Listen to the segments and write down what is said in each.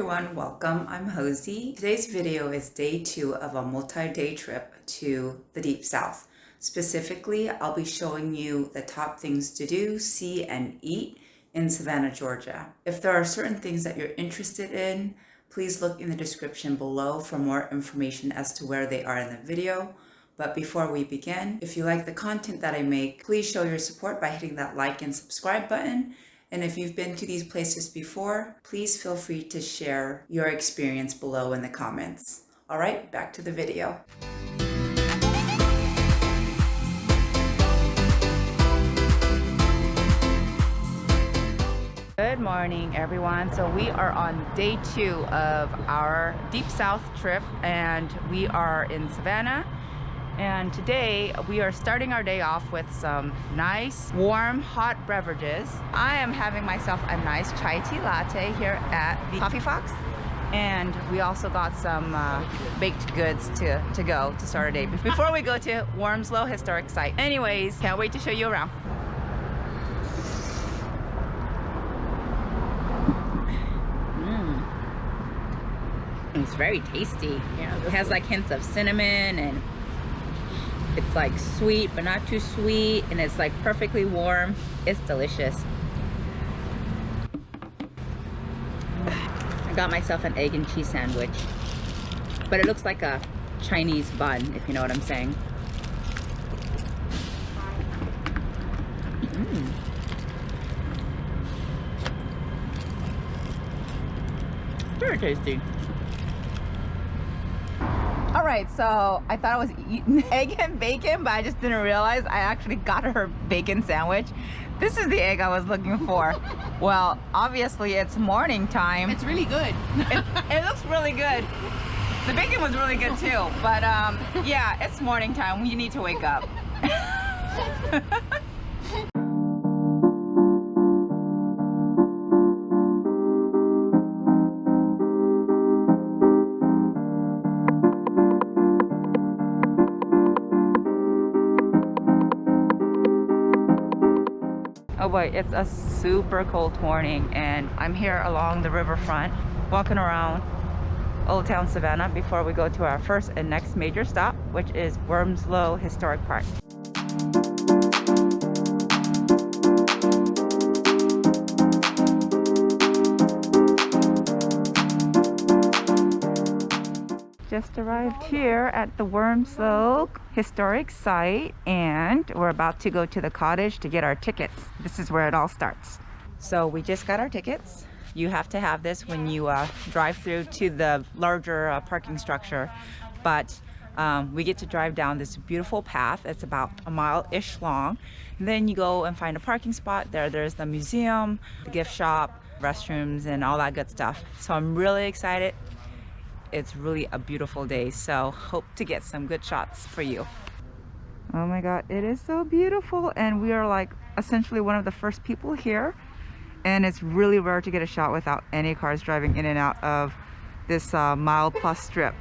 everyone, welcome. I'm Hosey. Today's video is day 2 of a multi-day trip to the Deep South. Specifically, I'll be showing you the top things to do, see, and eat in Savannah, Georgia. If there are certain things that you're interested in, please look in the description below for more information as to where they are in the video. But before we begin, if you like the content that I make, please show your support by hitting that like and subscribe button. And if you've been to these places before, please feel free to share your experience below in the comments. All right, back to the video. Good morning, everyone. So we are on day 2 of our Deep South trip, and we are in Savannah. And today we are starting our day off with some nice, warm, hot beverages. I am having myself a nice chai tea latte here at the Coffee Fox. And we also got some baked goods to go to start our day before we go to Wormsloe Historic Site. Anyways, can't wait to show you around. It's very tasty. Yeah, it has like hints of cinnamon, and it's like sweet but not too sweet, and it's like perfectly warm. It's delicious. I got myself an egg and cheese sandwich, but it looks like a Chinese bun, if you know what I'm saying. Very tasty. All right, so I thought I was eating egg and bacon, but I just didn't realize I actually got her bacon sandwich. This is the egg I was looking for. Well, obviously it's morning time. It's really good. It looks really good. The bacon was really good too, but yeah, it's morning time. We need to wake up. Oh boy, it's a super cold morning, and I'm here along the riverfront walking around Old Town Savannah before we go to our first and next major stop, which is Wormsloe Historic Park. Just arrived here at the Wormsloe Historic Site, and we're about to go to the cottage to get our tickets. This is where it all starts. So we just got our tickets. You have to have this when you drive through to the larger parking structure, but we get to drive down this beautiful path. It's about a mile-ish long. And then you go and find a parking spot. There's the museum, the gift shop, restrooms, and all that good stuff. So I'm really excited. It's really a beautiful day, so hope to get some good shots for you. Oh my god, it is so beautiful, and we are like essentially one of the first people here, and it's really rare to get a shot without any cars driving in and out of this mile-plus strip.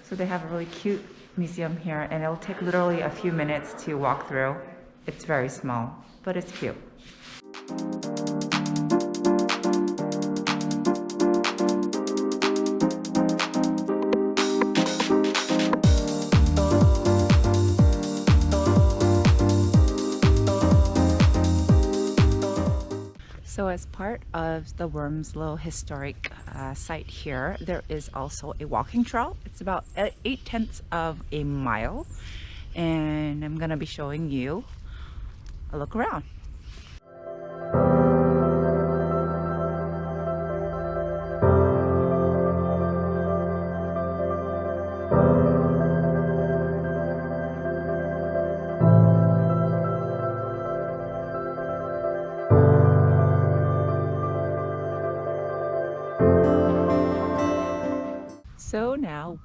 So they have a really cute museum here, and it'll take literally a few minutes to walk through. It's very small, but it's cute. So as part of the Wormsloe Historic Site here, there is also a walking trail. It's about 8/10 of a mile, and I'm gonna be showing you a look around. So now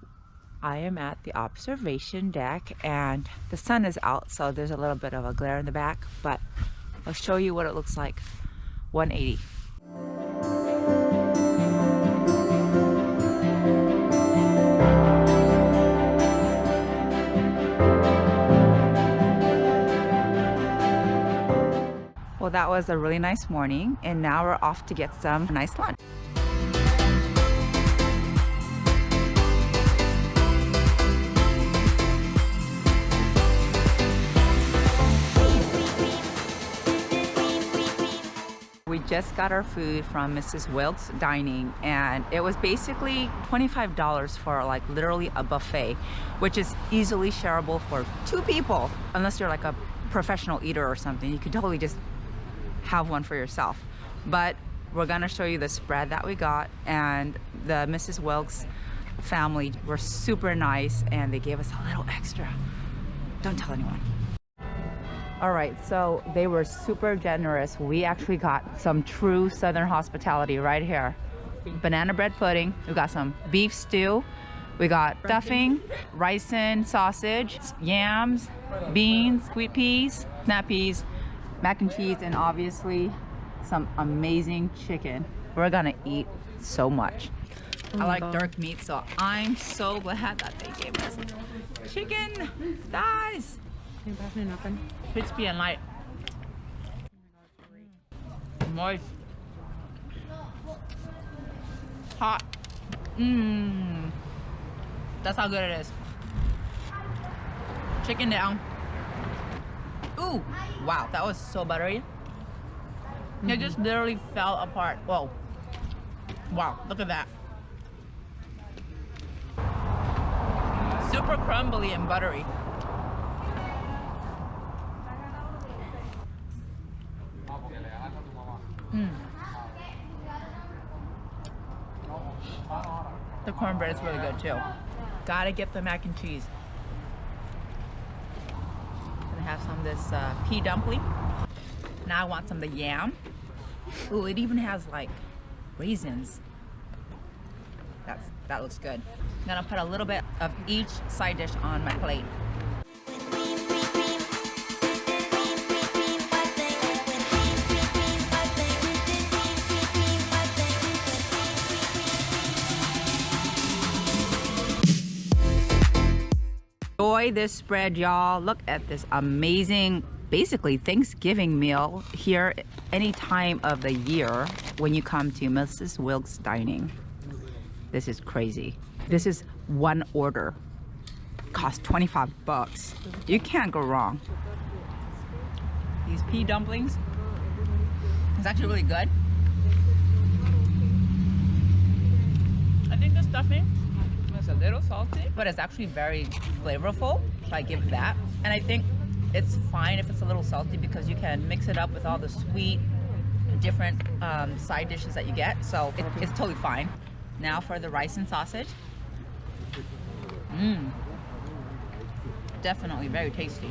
I am at the observation deck and the sun is out, so there's a little bit of a glare in the back, but I'll show you what it looks like 180. Well, that was a really nice morning, and now we're off to get some nice lunch. We just got our food from Mrs. Wilkes Dining, and it was basically $25 for like literally a buffet, which is easily shareable for 2 people. Unless you're like a professional eater or something, you could totally just have one for yourself. But we're gonna show you the spread that we got, and the Mrs. Wilkes family were super nice and they gave us a little extra. Don't tell anyone. All right, so they were super generous. We actually got some true Southern hospitality right here. Banana bread pudding, we got some beef stew, we got stuffing, rice and sausage, yams, beans, sweet peas, snap peas, mac and cheese, and obviously some amazing chicken. We're gonna eat so much. I like dark meat, so I'm so glad that they gave us chicken thighs. Crispy and light. Moist. Hot. That's how good it is. Chicken down. Ooh, wow, that was so buttery. It just literally fell apart. Whoa. Wow, look at that. Super crumbly and buttery. The cornbread is really good too. Gotta get the mac and cheese. Gonna have some of this pea dumpling. Now I want some of the yam. Ooh, it even has like raisins. That looks good. I'm gonna put a little bit of each side dish on my plate. Enjoy this spread, y'all. Look at this amazing, basically Thanksgiving meal here any time of the year when you come to Mrs. Wilkes Dining. This is crazy. This is one order. Cost 25 bucks. You can't go wrong. These pea dumplings, it's actually really good. I think the stuffing is a little salty, but it's actually very flavorful, so I give that. And I think it's fine if it's a little salty because you can mix it up with all the sweet, different side dishes that you get, so it's totally fine. Now for the rice and sausage. Definitely very tasty.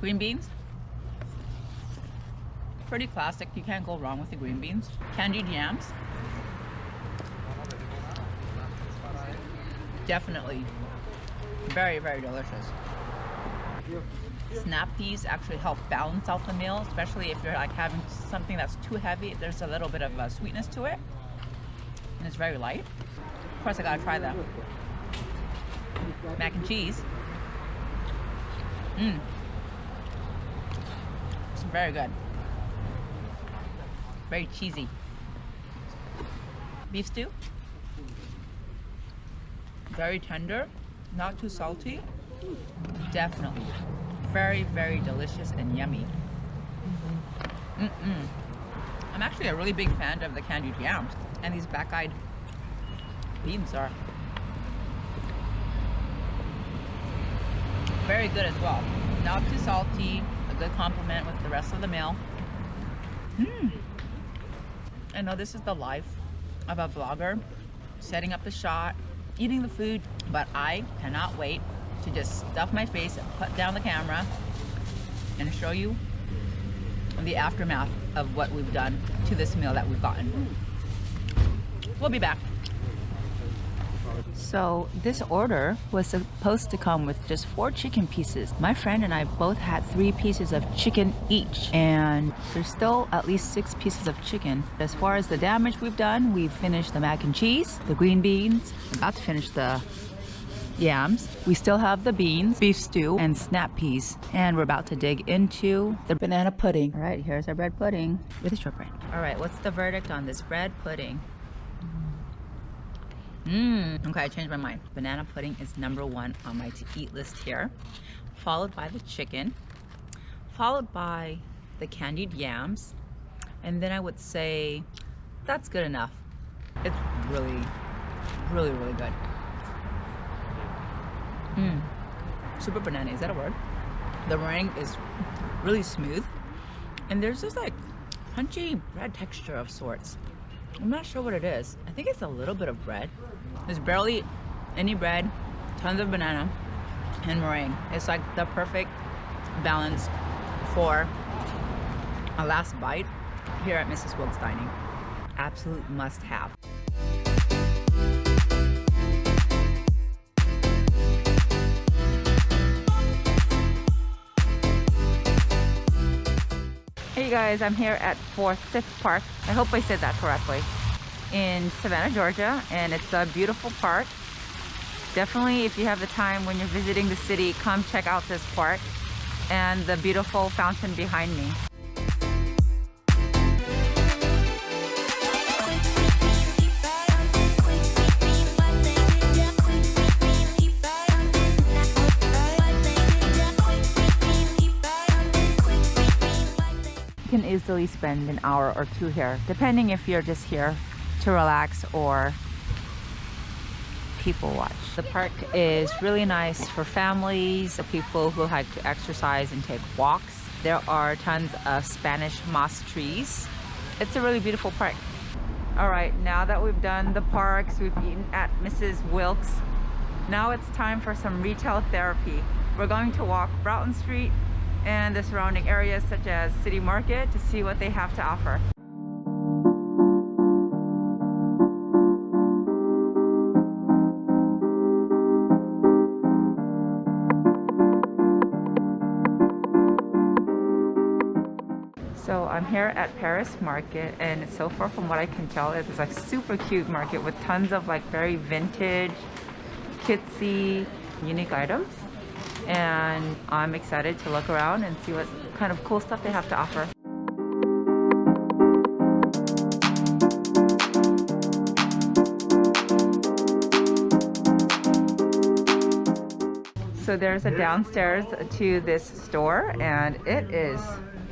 Green beans. Pretty classic, you can't go wrong with the green beans. Candied yams. Definitely very, very delicious. Snap peas actually help balance out the meal, especially if you're like having something that's too heavy. There's a little bit of sweetness to it, and it's very light. Of course, I gotta try that mac and cheese. It's very good. Very cheesy. Beef stew. Very tender, not too salty. Definitely very, very delicious and yummy. I'm actually a really big fan of the candied yams, and these black-eyed beans are very good as well. Not too salty, a good complement with the rest of the meal. I know this is the life of a vlogger, setting up the shot, eating the food, but I cannot wait to just stuff my face and put down the camera and show you the aftermath of what we've done to this meal that we've gotten. We'll be back. So this order was supposed to come with just 4 chicken pieces. My friend and I both had 3 pieces of chicken each, and there's still at least 6 pieces of chicken. As far as the damage we've done, we've finished the mac and cheese, the green beans, about to finish the yams. We still have the beans, beef stew, and snap peas. And we're about to dig into the banana pudding. All right, here's our bread pudding with the shortbread. All right, what's the verdict on this bread pudding? Okay, I changed my mind. Banana pudding is #1 on my to-eat list here, followed by the chicken, followed by the candied yams, and then I would say that's good enough. It's really, really, really good. Super banana, is that a word? The meringue is really smooth, and there's this like crunchy bread texture of sorts. I'm not sure what it is. I think it's a little bit of bread. There's barely any bread, tons of banana, and meringue. It's like the perfect balance for a last bite here at Mrs. Wilkes Dining. Absolute must have. Hey guys, I'm here at Forsyth Park. I hope I said that correctly. In Savannah, Georgia, and it's a beautiful park. Definitely, if you have the time when you're visiting the city, come check out this park and the beautiful fountain behind me. You can easily spend an hour or 2 here, depending if you're just here to relax or people watch. The park is really nice for families, people who like to exercise and take walks. There are tons of Spanish moss trees. It's a really beautiful park. All right, now that we've done the parks, we've eaten at Mrs. Wilkes, now it's time for some retail therapy. We're going to walk Broughton Street and the surrounding areas such as City Market to see what they have to offer. So I'm here at Paris Market, and so far from what I can tell, it's like super cute market with tons of like very vintage, kitsy, unique items. And I'm excited to look around and see what kind of cool stuff they have to offer. So there's a downstairs to this store, and it is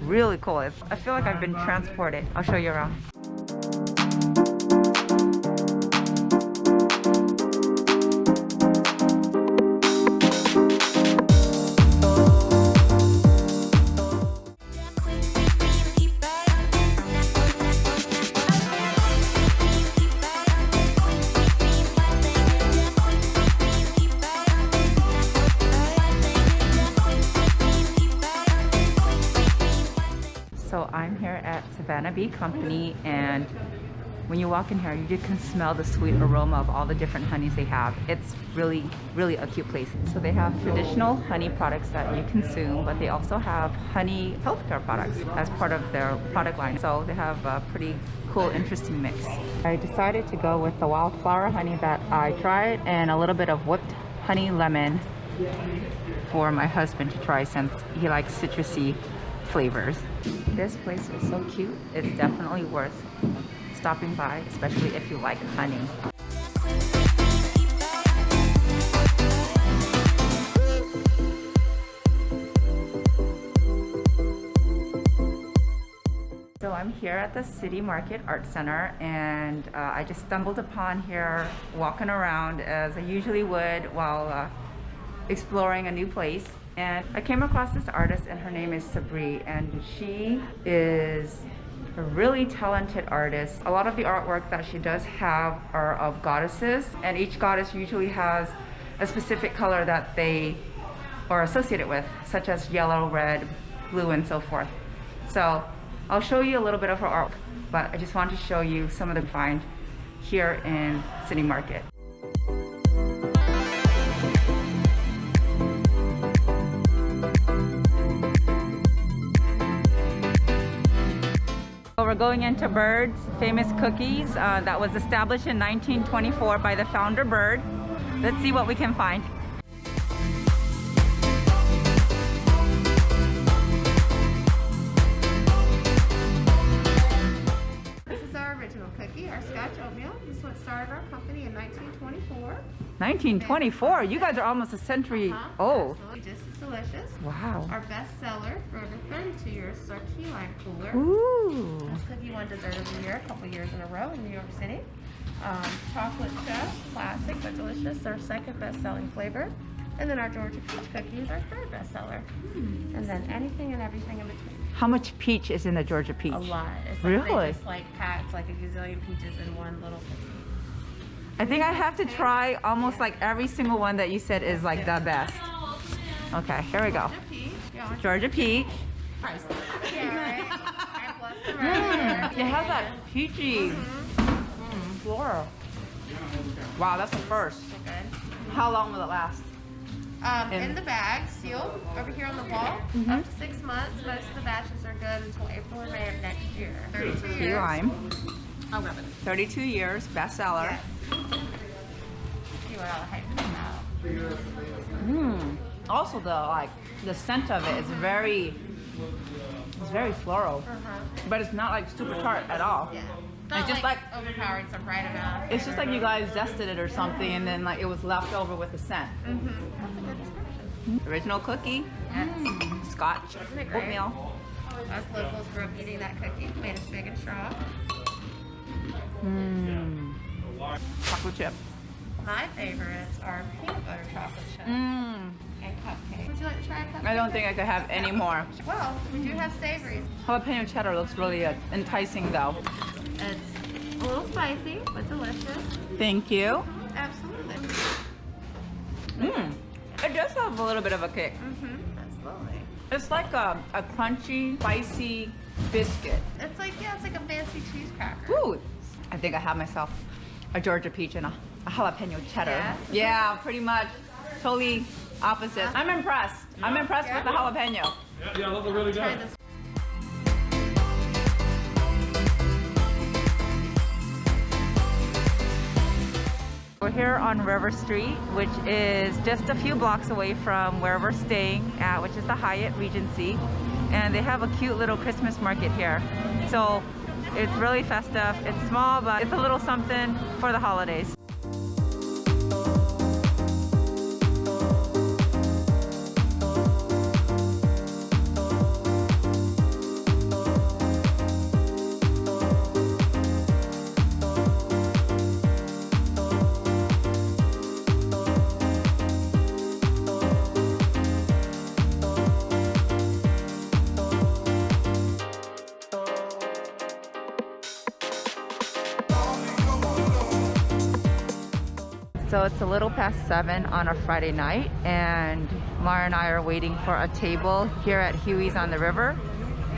really cool. I feel like I've been transported. I'll show you around. So I'm here at Savannah Bee Company, and when you walk in here, you can smell the sweet aroma of all the different honeys they have. It's really, really a cute place. So they have traditional honey products that you consume, but they also have honey healthcare products as part of their product line. So they have a pretty cool, interesting mix. I decided to go with the wildflower honey that I tried and a little bit of whipped honey lemon for my husband to try since he likes citrusy flavors. This place is so cute. It's definitely worth stopping by, especially if you like honey. So I'm here at the City Market Art Center, and I just stumbled upon here walking around as I usually would while exploring a new place. And I came across this artist, and her name is Sabri, and she is a really talented artist. A lot of the artwork that she does have are of goddesses, and each goddess usually has a specific color that they are associated with, such as yellow, red, blue, and so forth. So I'll show you a little bit of her art, but I just want to show you some of the find here in City Market. So we're going into Byrd's famous cookies that was established in 1924 by the founder Byrd. Let's see what we can find. This is our original cookie, our Scotch oatmeal. This one started our company in 1924. 1924? You guys are almost a century old. Absolutely, just as delicious. Wow. Our best seller for over 32 years is our key lime cooler. Ooh. This cookie won dessert of the year a couple years in a row in New York City. Chocolate chip, classic but delicious, our second best-selling flavor. And then our Georgia peach cookie is our third best seller. And then anything and everything in between. How much peach is in the Georgia peach? A lot. It's Really? They just like packed like a gazillion peaches in one little cookie. I think I have to try almost like every single one that you said is like the best. Okay, here we go. Georgia peach. Yeah, Georgia peach. priceless. Yeah, right? I bless the right It has that peachy floral. Wow, that's the first. So good. How long will it last? In the bag, sealed, over here on the wall, up to 6 months. Most of the batches are good until April or May of next year. 32 Key years. lime. I'll grab it. 32 years, bestseller. Yes. See what all the hype is about. Also, the scent of it is very floral, but it's not like super tart at all. Yeah. It's Not just like overpowering some right amount. It's just like you guys zested it or something, and then like it was left over with the scent. That's a good description. Original cookie, Yes. Scotch, Isn't it great? oatmeal. Us locals grew up eating that cookie, made us big and strong. Chocolate chip. My favorites are peanut butter chocolate chip and cupcakes. Would you like to try a cupcake? I don't think I could have any more. Well, we do have savories. Jalapeno cheddar looks really enticing though. It's a little spicy, but delicious. Thank you. Absolutely. It does have a little bit of a kick. Absolutely. It's like a crunchy, spicy biscuit. It's like, yeah, it's like a fancy cheese cracker. Ooh, I think I have myself a Georgia peach and a jalapeno cheddar. Yeah? Yeah, pretty much. Totally opposite. I'm impressed. I'm impressed with the jalapeno. Yeah, those are really Try good. this. We're here on River Street, which is just a few blocks away from where we're staying at, which is the Hyatt Regency. And they have a cute little Christmas market here. So it's really festive. It's small, but it's a little something for the holidays. So it's a little past 7 on a Friday night, and Mara and I are waiting for a table here at Huey's on the river.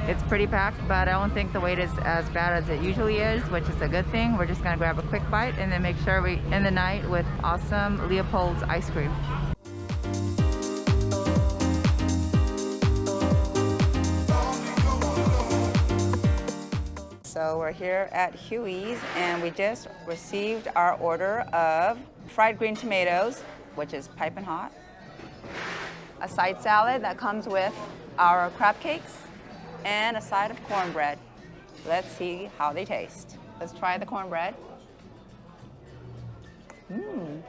It's pretty packed, but I don't think the wait is as bad as it usually is, which is a good thing. We're just gonna grab a quick bite and then make sure we end the night with awesome Leopold's ice cream. So we're here at Huey's and we just received our order of fried green tomatoes, which is piping hot, a side salad that comes with our crab cakes, and a side of cornbread. Let's see how they taste. Let's try the cornbread. I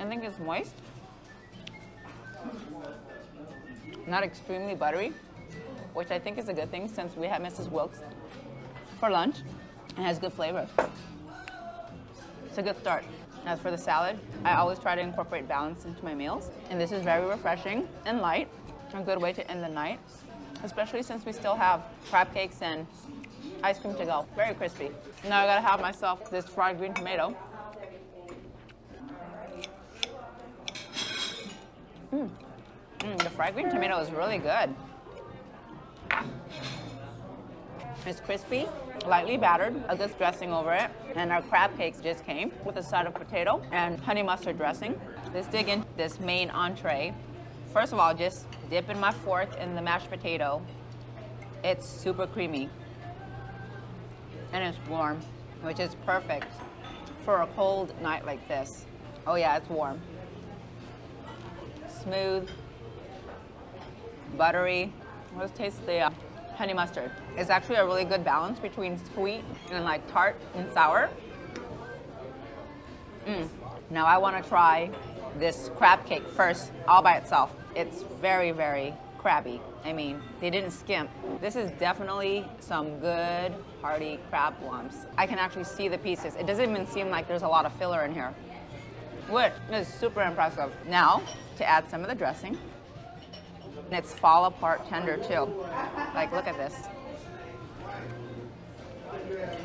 think it's moist. Not extremely buttery, which I think is a good thing since we had Mrs. Wilkes for lunch. It has good flavor. It's a good start. As for the salad, I always try to incorporate balance into my meals, and this is very refreshing and light. A good way to end the night, especially since we still have crab cakes and ice cream to go. Very crispy. Now I gotta have myself this fried green tomato. The fried green tomato is really good. It's crispy, lightly battered, a good dressing over it, and our crab cakes just came with a side of potato and honey mustard dressing. Let's dig into this main entree. First of all, just dipping my fork in the mashed potato. It's super creamy. and it's warm, which is perfect for a cold night like this. Oh yeah, it's warm. Smooth, buttery. Let's taste the honey mustard. It's actually a really good balance between sweet and like tart and sour. Now I want to try this crab cake first, all by itself. It's very, very crabby. I mean, they didn't skimp. This is definitely some good, hearty crab lumps. I can actually see the pieces. It doesn't even seem like there's a lot of filler in here, which is super impressive. Now, to add some of the dressing. And it's fall apart tender too. Like, look at this.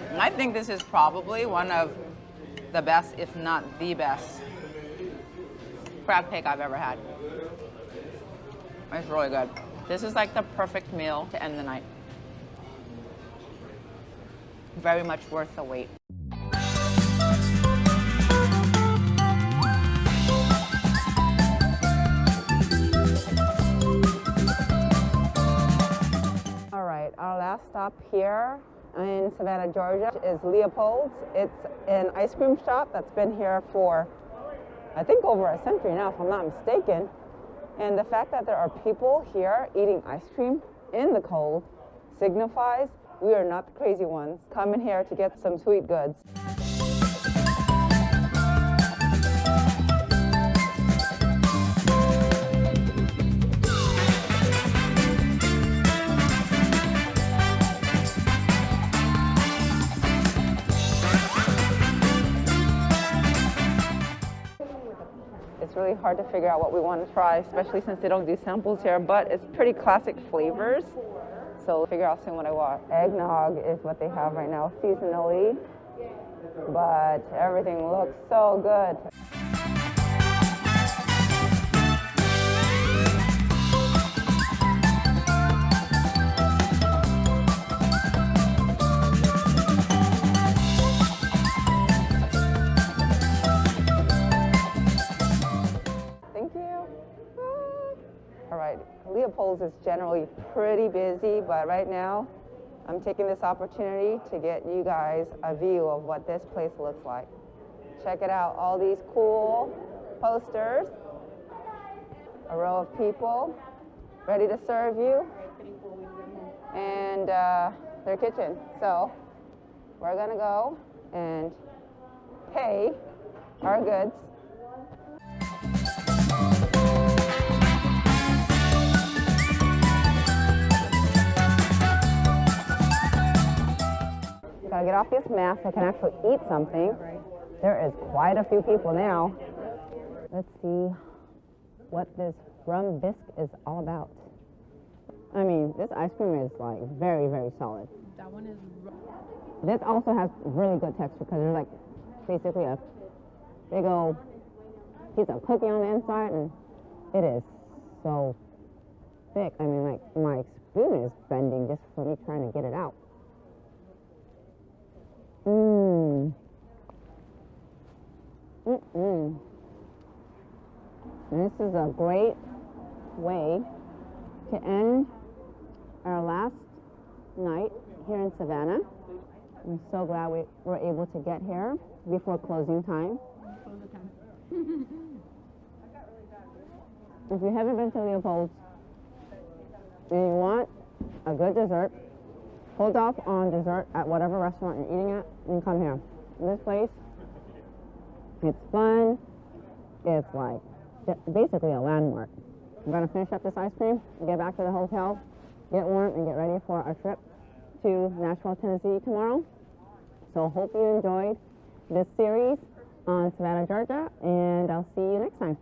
And I think this is probably one of the best, if not the best, crab cake I've ever had. It's really good. This is like the perfect meal to end the night. Very much worth the wait. All right, our last stop here in Savannah, Georgia is Leopold's. It's an ice cream shop that's been here for, I think, over a century now, if I'm not mistaken. And the fact that there are people here eating ice cream in the cold signifies we are not the crazy ones coming here to get some sweet goods. It's really hard to figure out what we want to try, especially since they don't do samples here, but it's pretty classic flavors. So we'll figure out soon what I want. Eggnog is what they have right now seasonally, but everything looks so good. Leopold's is generally pretty busy, but right now I'm taking this opportunity to get you guys a view of what this place looks like. Check it out, all these cool posters, a row of people ready to serve you, and their kitchen. So we're gonna go and pay our goods. Gotta get off this mask so I can actually eat something. There is quite a few people now. Let's see what this rum bisque is all about. I mean, this ice cream is like very, very solid. That one is. This also has really good texture because there's like basically a big old piece of cookie on the inside, and it is so thick. I mean, like my spoon is bending just for me trying to get it out. This is a great way to end our last night here in Savannah. I'm so glad we were able to get here before closing time. If you haven't been to Leopold's and you want a good dessert, hold off on dessert at whatever restaurant you're eating at and come here. This place, it's fun. It's like basically a landmark. I'm gonna finish up this ice cream, get back to the hotel, get warm, and get ready for our trip to Nashville, Tennessee tomorrow. So hope you enjoyed this series on Savannah, Georgia, and I'll see you next time.